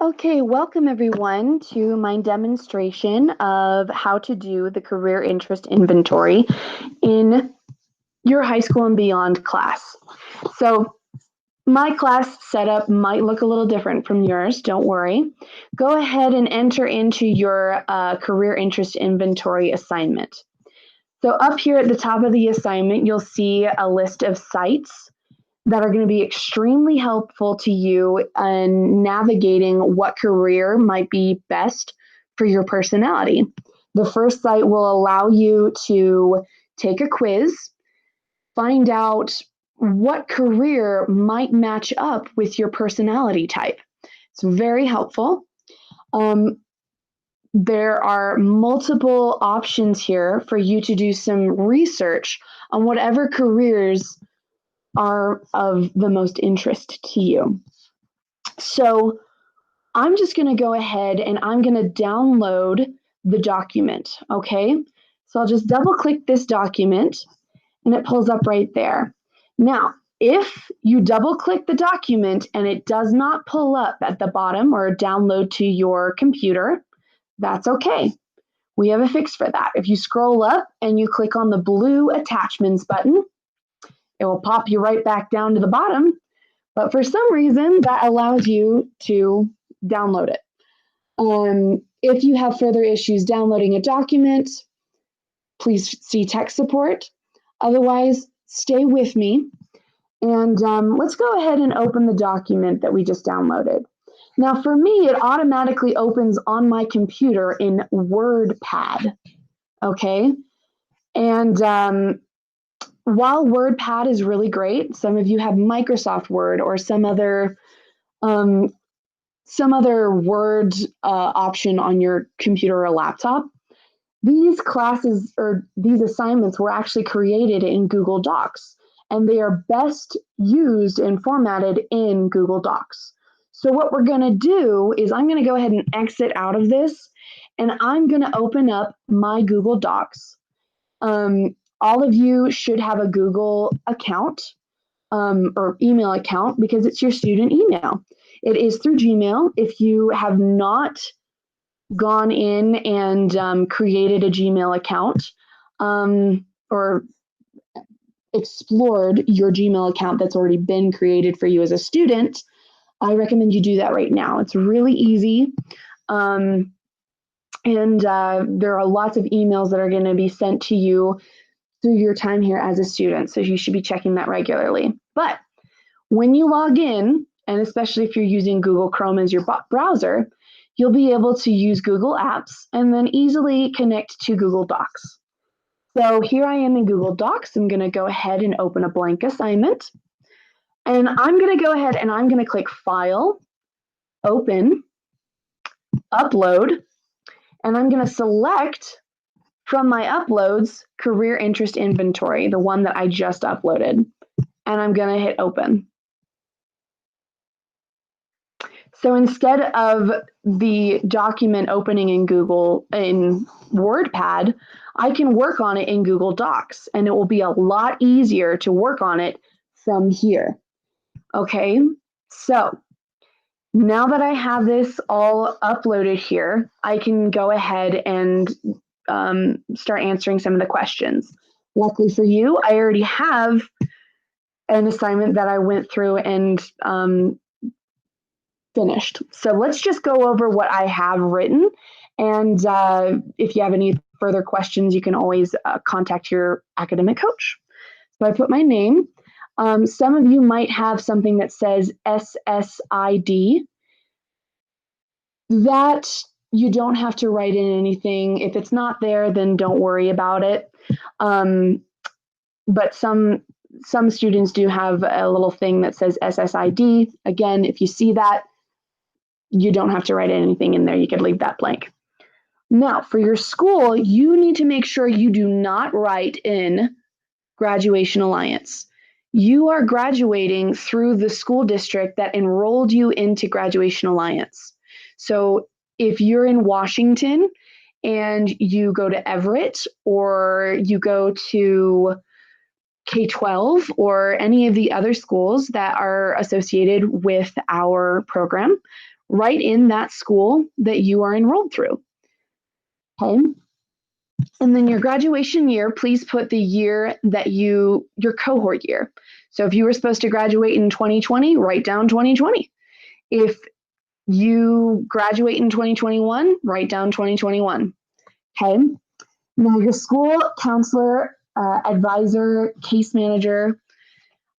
Okay, welcome everyone to my demonstration of how to do the career interest inventory in your high school and beyond class. So my class setup might look a little different from yours, don't worry. Go ahead and enter into your career interest inventory assignment. So up here at the top of the assignment, you'll see a list of sites that are going to be extremely helpful to you in navigating what career might be best for your personality. The first site will allow you to take a quiz, find out what career might match up with your personality type. It's very helpful. There are multiple options here for you to do some research on whatever careers are of the most interest to you. So I'm just going to go ahead and I'm going to download the document, okay? So I'll just double click this document and it pulls up right there. Now, if you double click the document and it does not pull up at the bottom or download to your computer, that's okay. We have a fix for that. If you scroll up and you click on the blue attachments button, it will pop you right back down to the bottom, but for some reason that allows you to download it. If you have further issues downloading a document, please see tech support. Otherwise, stay with me and let's go ahead and open the document that we just downloaded. Now for me, it automatically opens on my computer in WordPad, okay? And while WordPad is really great, some of you have Microsoft Word or some other Word option on your computer or laptop. These classes or these assignments were actually created in Google Docs, and they are best used and formatted in Google Docs. So what we're going to do is I'm going to go ahead and exit out of this, and I'm going to open up my Google Docs. All of you should have a Google account or email account because it's your student email. It is through Gmail. If you have not gone in and created a Gmail account or explored your Gmail account that's already been created for you as a student, I recommend you do that right now. It's really easy. And there are lots of emails that are going to be sent to you through your time here as a student. So you should be checking that regularly. But when you log in, and especially if you're using Google Chrome as your browser, you'll be able to use Google Apps and then easily connect to Google Docs. So here I am in Google Docs. I'm going to go ahead and open a blank assignment. And I'm going to go ahead and I'm going to click File, Open, Upload, and I'm going to select from my uploads, Career Interest Inventory, the one that I just uploaded, and I'm going to hit Open. So instead of the document opening in WordPad, I can work on it in Google Docs, and it will be a lot easier to work on it from here. Okay, so now that I have this all uploaded here, I can go ahead and start answering some of the questions. Luckily for you, I already have an assignment that I went through and finished. So let's just go over what I have written. And if you have any further questions, you can always contact your academic coach. So I put my name. Some of you might have something that says SSID. That you don't have to write in anything. If it's not there, then don't worry about it. But some students do have a little thing that says SSID. Again, if you see that, you don't have to write anything in there. You could leave that blank. Now, for your school, you need to make sure you do not write in Graduation Alliance. You are graduating through the school district that enrolled you into Graduation Alliance. So if you're in Washington and you go to Everett or you go to K-12 or any of the other schools that are associated with our program, right in that school that you are enrolled through. Okay. And then your graduation year, please put the year that your cohort year. So if you were supposed to graduate in 2020, write down 2020. If you graduate in 2021, write down 2021. Okay. Now your school counselor, advisor, case manager,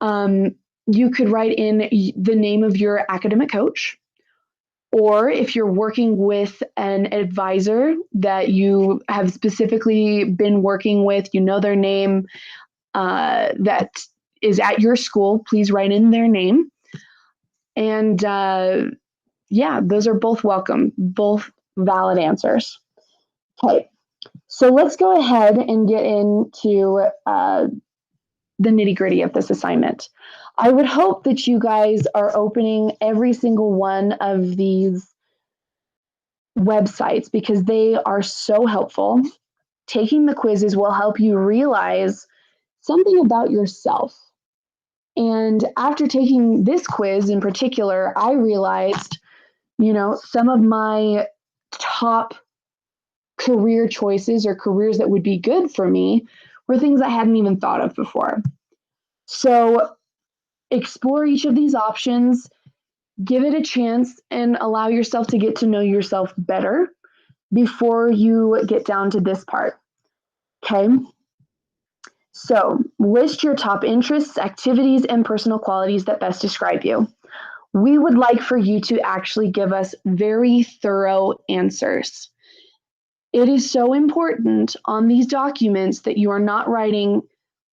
you could write in the name of your academic coach. Or if you're working with an advisor that you have specifically been working with, you know their name, that is at your school, please write in their name. And yeah, those are both welcome, both valid answers. Okay, so let's go ahead and get into the nitty-gritty of this assignment. I would hope that you guys are opening every single one of these websites because they are so helpful. Taking the quizzes will help you realize something about yourself. And after taking this quiz in particular, I realized, some of my top career choices or careers that would be good for me were things I hadn't even thought of before. So explore each of these options, give it a chance, and allow yourself to get to know yourself better before you get down to this part. Okay? So list your top interests, activities, and personal qualities that best describe you. We would like for you to actually give us very thorough answers. It is so important on these documents that you are not writing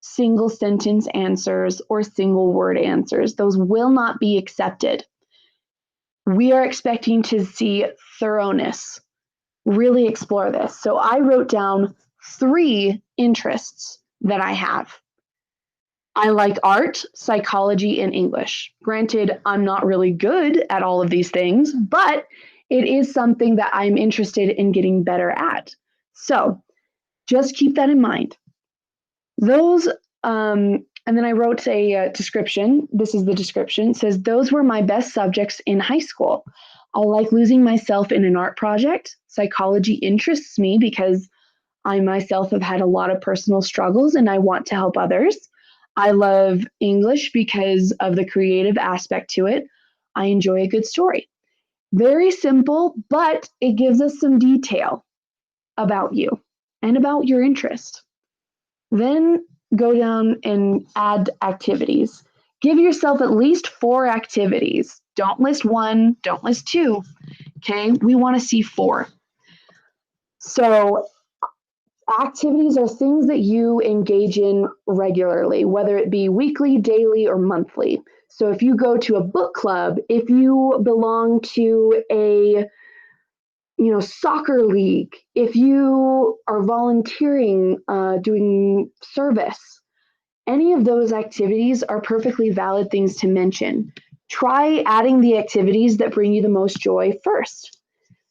single sentence answers or single word answers. Those will not be accepted. We are expecting to see thoroughness. Really explore this. So I wrote down 3 interests that I have. I like art, psychology, and English. Granted, I'm not really good at all of these things, but it is something that I'm interested in getting better at. So just keep that in mind. Those, and then I wrote a description. This is the description. It says, those were my best subjects in high school. I like losing myself in an art project. Psychology interests me because I myself have had a lot of personal struggles and I want to help others. I love English because of the creative aspect to it. I enjoy a good story. Very simple, but it gives us some detail about you and about your interest. Then go down and add activities. Give yourself at least 4 activities. Don't list 1, don't list 2. Okay, we want to see 4. So activities are things that you engage in regularly, whether it be weekly, daily, or monthly. So if you go to a book club, if you belong to a soccer league, if you are volunteering, doing service, any of those activities are perfectly valid things to mention. Try adding the activities that bring you the most joy first.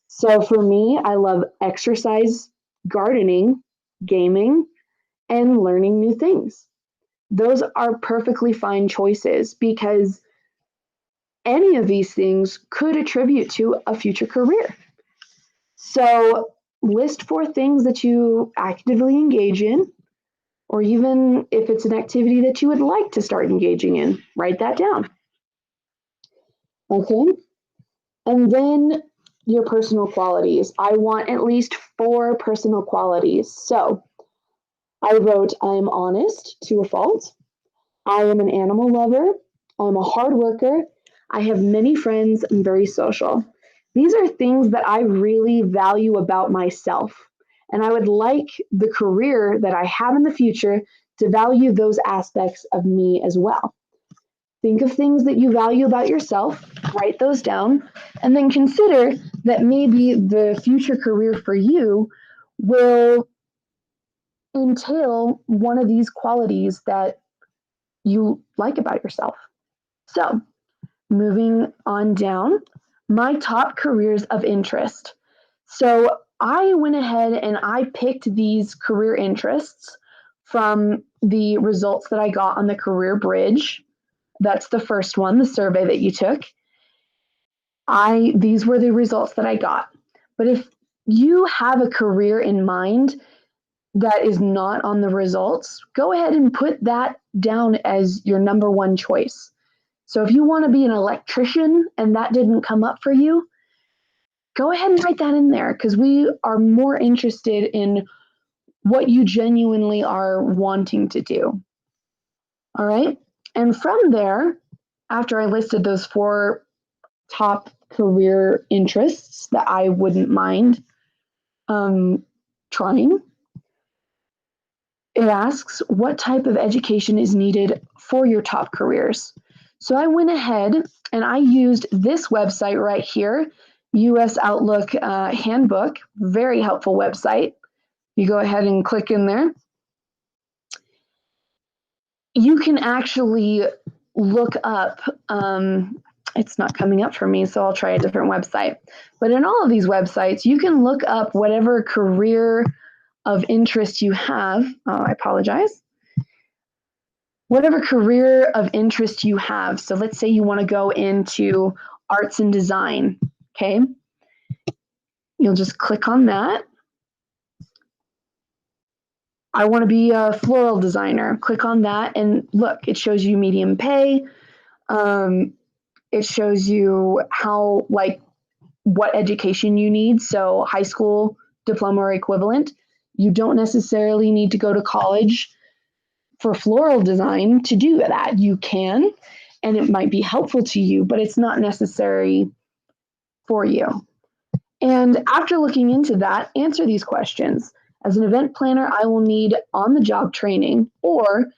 So for me, I love exercise, gardening, gaming, and learning new things. Those are perfectly fine choices because any of these things could attribute to a future career. So list 4 things that you actively engage in, or even if it's an activity that you would like to start engaging in, write that down. Okay. And then your personal qualities. I want at least 4 personal qualities. So I wrote, I am honest to a fault. I am an animal lover. I'm a hard worker. I have many friends. I'm very social. These are things that I really value about myself. And I would like the career that I have in the future to value those aspects of me as well. Think of things that you value about yourself, write those down, and then consider that maybe the future career for you will entail one of these qualities that you like about yourself. So, moving on down, my top careers of interest. So, I went ahead and I picked these career interests from the results that I got on the Career Bridge. That's the first one, the survey that you took. these were the results that I got. But if you have a career in mind that is not on the results, go ahead and put that down as your number one choice. So if you want to be an electrician and that didn't come up for you, go ahead and write that in there, because we are more interested in what you genuinely are wanting to do. All right. And from there, after I listed those 4 top career interests that I wouldn't mind trying, it asks what type of education is needed for your top careers. So I went ahead and I used this website right here, US Outlook Handbook, very helpful website. You go ahead and click in there. You can actually look up, it's not coming up for me, so I'll try a different website. But in all of these websites, you can look up whatever career of interest you have. Oh, I apologize. Whatever career of interest you have. So let's say you want to go into arts and design, okay? You'll just click on that. I want to be a floral designer. Click on that and look, it shows you medium pay. It shows you how, like, what education you need. So high school diploma or equivalent. You don't necessarily need to go to college for floral design to do that. You can, and it might be helpful to you, but it's not necessary for you. And after looking into that, answer these questions. As an event planner, I will need on-the-job training or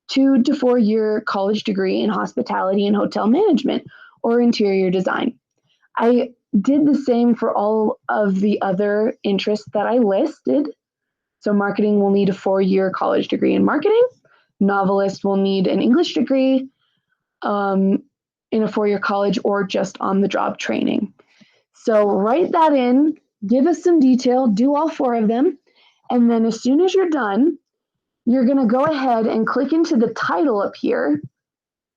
2 to 4 year college degree in hospitality and hotel management or interior design. I did the same for all of the other interests that I listed. So marketing will need a 4-year college degree in marketing. Novelist will need an English degree in a 4-year college or just on-the-job training. So write that in, give us some detail, do all 4 of them, and then as soon as you're done, you're going to go ahead and click into the title up here.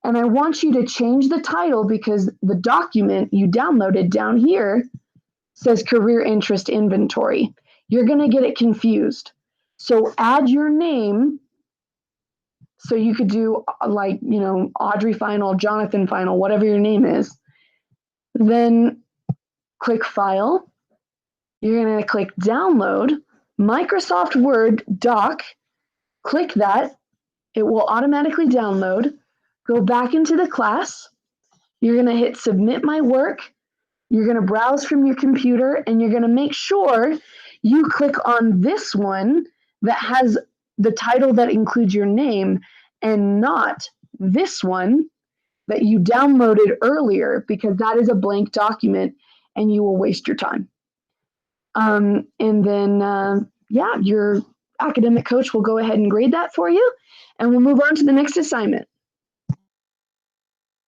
And I want you to change the title because the document you downloaded down here says Career Interest Inventory. You're going to get it confused. So add your name. So you could do, like, you know, Audrey Final, Jonathan Final, whatever your name is. Then click File. You're going to click Download, Microsoft Word Doc. Click that. It will automatically download. Go back into the class. You're going to hit Submit My Work. You're going to browse from your computer, and you're going to make sure you click on this one that has the title that includes your name and not this one that you downloaded earlier, because that is a blank document and you will waste your time. And then, yeah, your academic coach will go ahead and grade that for you, and we'll move on to the next assignment.